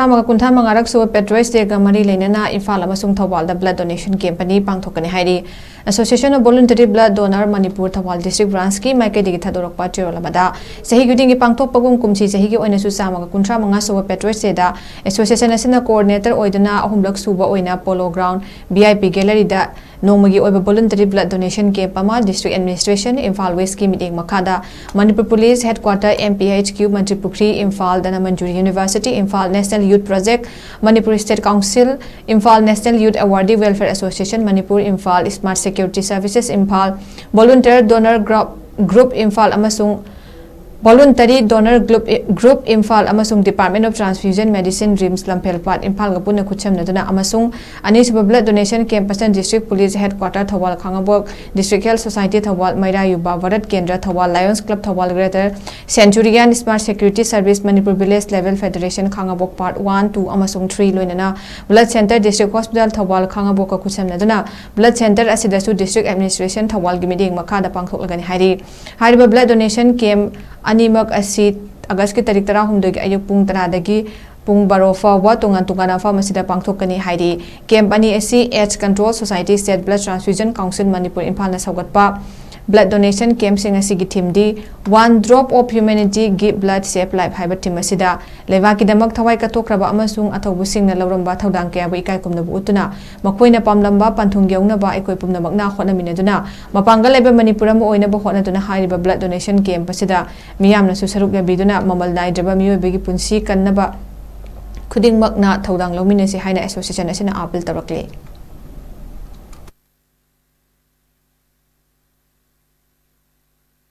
Sama Kunta Mangarak Suba Patriots de Gamari Leinana Imphal Amasung Thoubal the blood donation campaign Pangthokani Haidi Association of Voluntary Blood Donor Manipur Thoubal District Branch ki Maike Digi Thadorok Patriots Lamada Sahi Gudingi Pangthok Pagum Kumsi Sahi Oinasu Sama Kunta Manga Suba Patriots da Association Asina Coordinator Oidana Ahumlak Suba Oina Polo Ground VIP Gallery da Nomagi Oba Voluntary Blood Donation Camp Ama District Administration Imphal West ki meeting Makada Manipur Police Headquarter MPHQ Manipuri Imphal Dana Manjuri University Imphal National Youth Project Manipur State Council Imphal National Youth Awardee Welfare Association Manipur Imphal Smart Security Services Imphal Volunteer Donor Group Imphal Amasung Voluntary Donor Group Imphal Amasung Department of Transfusion Medicine Dreams Lampelpat Imphal Gapuna Kucham Naduna Amasung Anisba Blood Donation Campus District Police Headquarter Thoubal Khangabok District Health Society Thoubal Maira Yuba Varat Kendra Thoubal Lions Club Thoubal Greater Centurion Smart Security Service Manipur Village Level Federation Khangabok Part 1, 2 Amasung 3 Leinana Blood Center District Hospital Thoubal Khangabok Kucham Naduna Blood Center Asidasu District Administration Thoubal Gimiding Makada Pangthok Lagani Hariba Blood Donation Camp Animak asi August ki tarik tara humdog ayuk pung taradagi pung barofa wa tungan tungana fa masida pangthokani haidi camp ani asi AIDS Control Society State Blood Transfusion Council Manipur Imphal na saugatpa blood donation camp sing asi gi team di one drop of humanity give blood save life haiba team asida leva ki damak thawai ka tokraba amasung athobu sing na lawramba thodang kya bai kai kumna bu utuna makoina pamlamba panthung geungna ba ekoi pumna makna khona minaduna mapangal leba manipuram oina ba khona tuna haiba blood donation camp asida miyamna su saruk biduna mamal nai draba miyo begi punsi kannaba khuding makna thodang lawminasi haina association asina apil tarakle